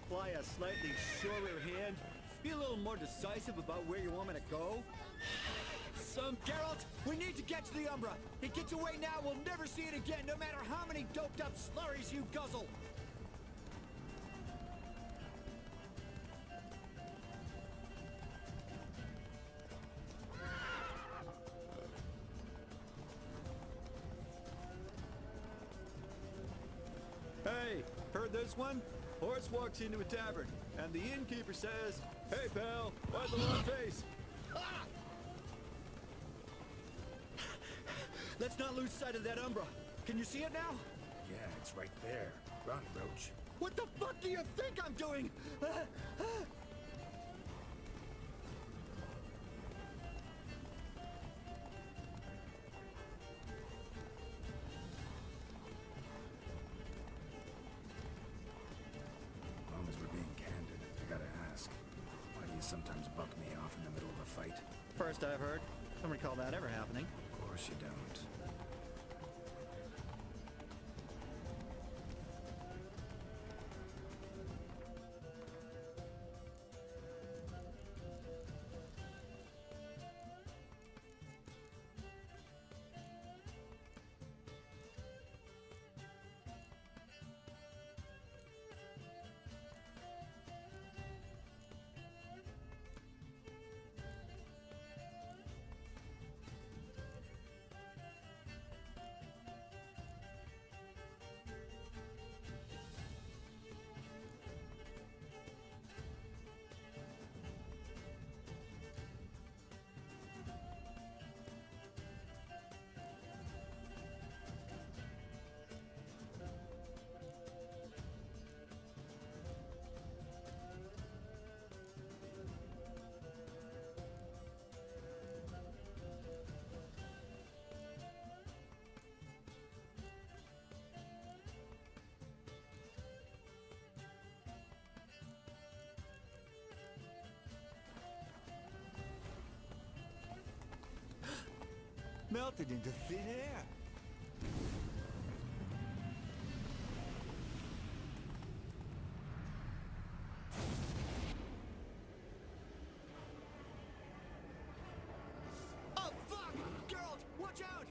apply a slightly surer hand? Be a little more decisive about where you want me to go? Geralt, we need to get to the Umbra. It gets away now, we'll never see it again, no matter how many doped up slurries you guzzle. Hey, heard this one? Horse walks into a tavern, and the innkeeper says, "Hey pal, why the long face?" Ah! Let's not lose sight of that Umbra. Can you see it now? Yeah, it's right there. Run, Roach. What the fuck do you think I'm doing? Long as we're being candid, I gotta ask. Why do you sometimes buck me off in the middle of a fight? First I've heard. Don't recall that ever happening. Of course you don't. Melted into thin air. Oh fuck! Geralt, watch out!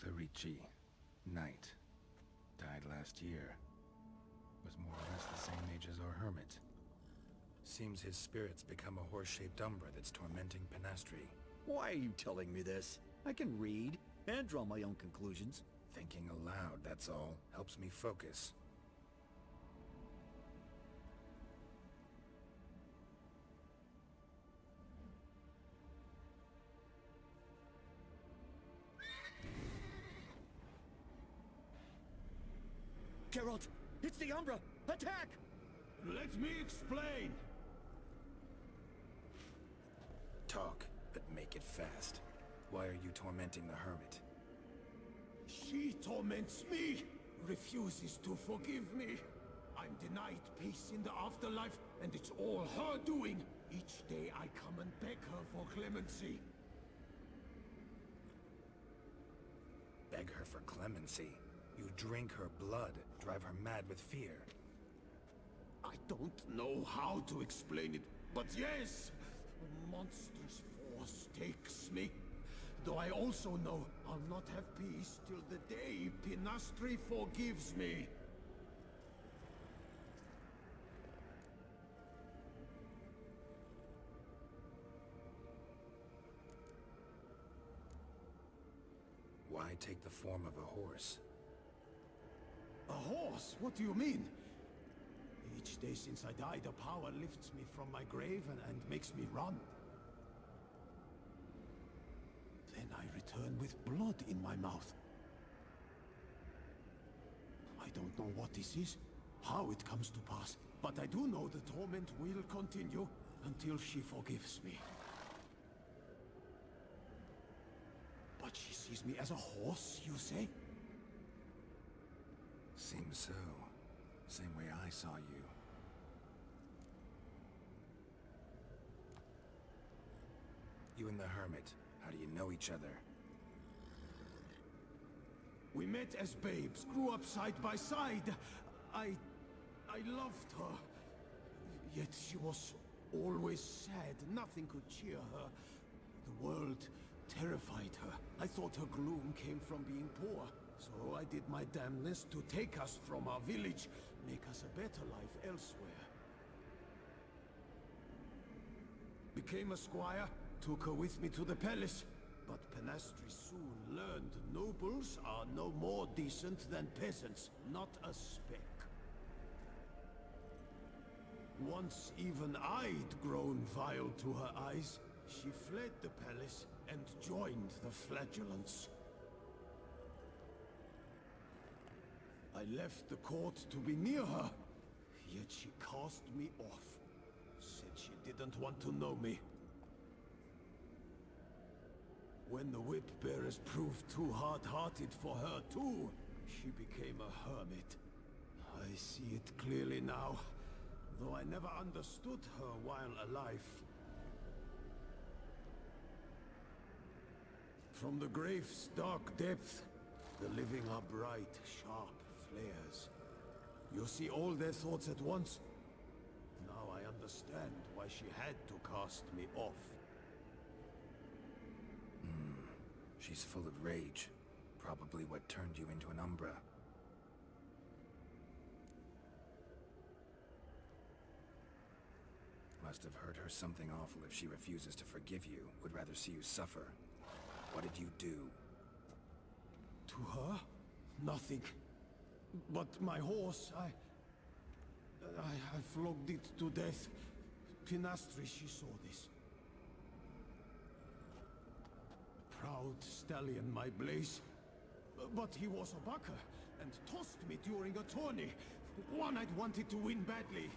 Clerici, knight. Died last year. Was more or less the same age as our hermit. Seems his spirit's become a horse-shaped umbra that's tormenting Penastri. Why are you telling me this? I can read and draw my own conclusions. Thinking aloud, that's all. Helps me focus. Geralt, it's the Umbra! Attack! Let me explain! Talk, but make it fast. Why are you tormenting the hermit? She torments me, refuses to forgive me. I'm denied peace in the afterlife, and it's all her doing. Each day I come and beg her for clemency. Beg her for clemency? You drink her blood, drive her mad with fear. I don't know how to explain it, but yes, a monstrous force takes me. Though I also know I'll not have peace till the day Penastri forgives me. Why take the form of a horse? A horse? What do you mean? Each day since I died, a power lifts me from my grave and makes me run. Then I return with blood in my mouth. I don't know what this is, how it comes to pass, but I do know the torment will continue until she forgives me. But she sees me as a horse, you say? Seems so. Same way I saw you. You and the hermit, how do you know each other? We met as babes, grew up side by side. I loved her. Yet she was always sad. Nothing could cheer her. The world terrified her. I thought her gloom came from being poor. So I did my damnedest to take us from our village, make us a better life elsewhere. Became a squire, took her with me to the palace. But Penastri soon learned nobles are no more decent than peasants, not a speck. Once even I'd grown vile to her eyes, she fled the palace and joined the flagellants. I left the court to be near her, yet she cast me off. Said she didn't want to know me. When the whip bearers proved too hard-hearted for her too, she became a hermit. I see it clearly now, though I never understood her while alive. From the grave's dark depth, the living are bright, sharp flares. You see all their thoughts at once. Now I understand why she had to cast me off. She's full of rage. Probably what turned you into an Umbra. Must have hurt her something awful if she refuses to forgive you. Would rather see you suffer. What did you do? To her? Nothing. But my horse, I flogged it to death. Penastri, she saw this. Proud stallion, my Blaze. But he was a bucker, and tossed me during a tourney. One I'd wanted to win badly.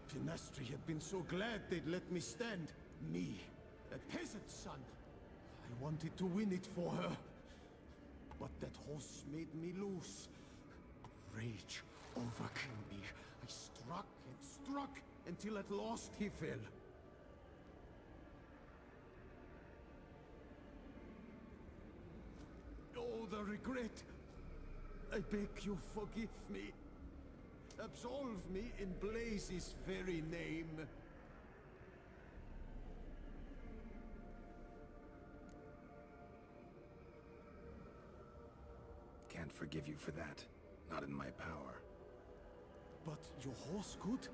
Penastri had been so glad they'd let me stand. Me, a peasant's son. I wanted to win it for her. But that horse made me loose. Rage overcame me. I struck and struck, until at last he fell. Oh, the regret! I beg you, forgive me. Absolve me in Blaze's very name. forgive you for that. Not in my power. But your horse could?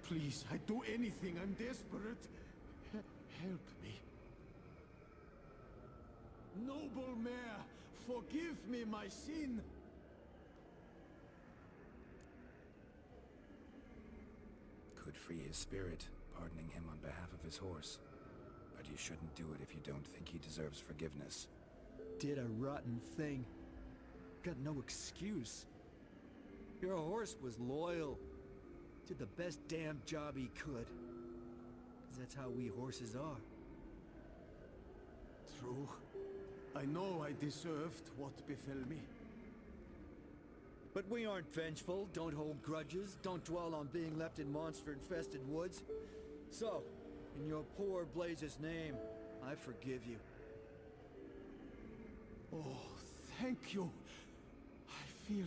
Please, I'd do anything. I'm desperate. Help me. Noble mare, forgive me my sin. Could free his spirit, pardoning him on behalf of his horse. But you shouldn't do it if you don't think he deserves forgiveness. Did a rotten thing. Got no excuse. Your horse was loyal. Did the best damn job he could. 'Cause that's how we horses are. True. I know I deserved what befell me. But we aren't vengeful, don't hold grudges, don't dwell on being left in monster-infested woods. So, in your poor Blaze's name, I forgive you. Oh, thank you. I feel...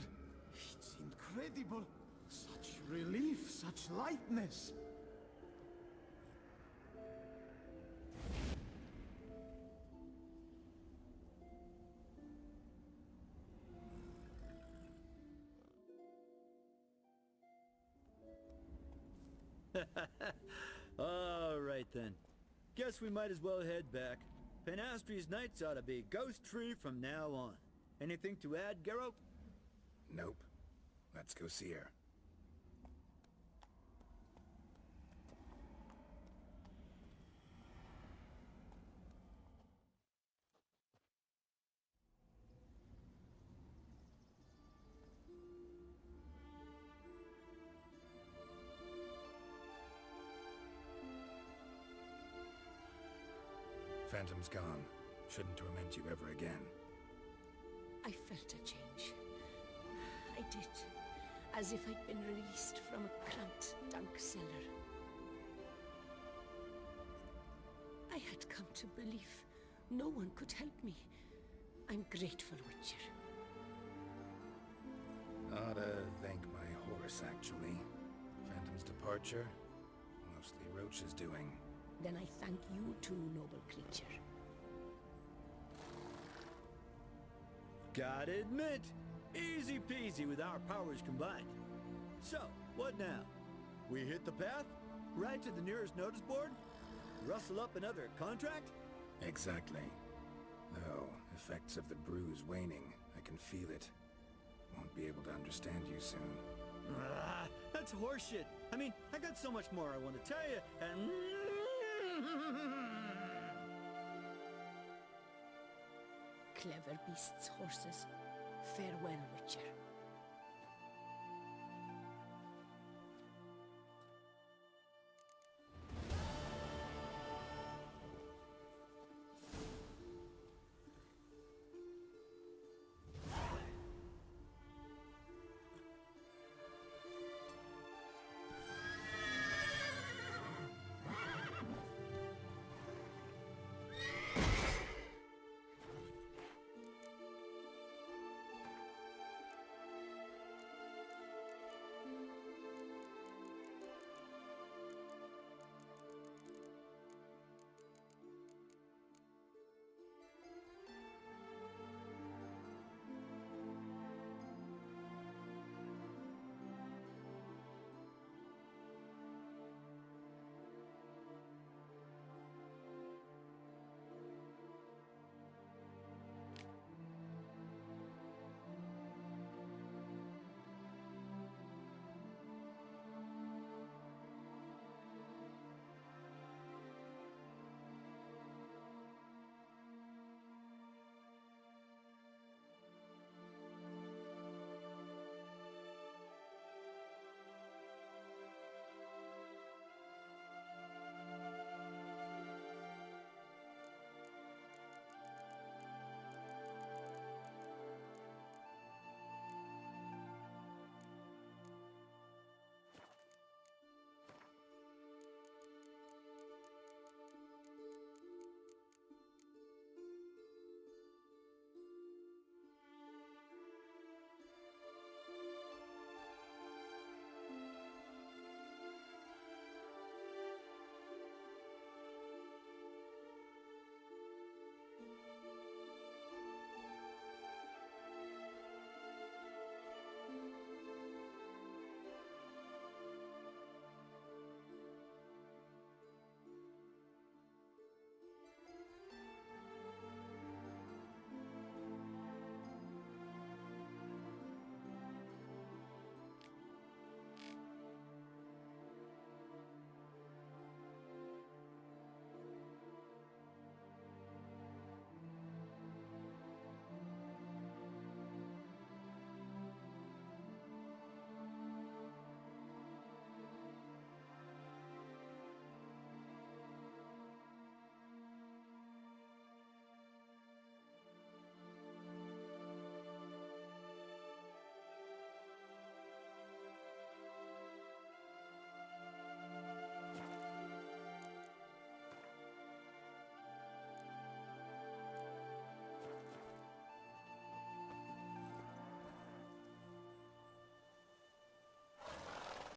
it's incredible. Such relief, such lightness. All right then. Guess we might as well head back. Penastri's nights ought to be ghost-free from now on. Anything to add, Geralt? Nope. Let's go see her. Phantom's gone. Shouldn't torment you ever again. I felt a change. I did. As if I'd been released from a cramped, dank cellar. I had come to believe no one could help me. I'm grateful, Witcher. Ought to thank my horse, actually. Phantom's departure, mostly Roach's doing. Then I thank you too, noble creature. Gotta admit, easy peasy with our powers combined. So, what now? We hit the path? Right to the nearest notice board? Rustle up another contract? Exactly. Though, effects of the bruise waning. I can feel it. Won't be able to understand you soon. Ah, that's horseshit. I mean, I got so much more I want to tell you, and... Clever beasts, horses. Farewell, Witcher.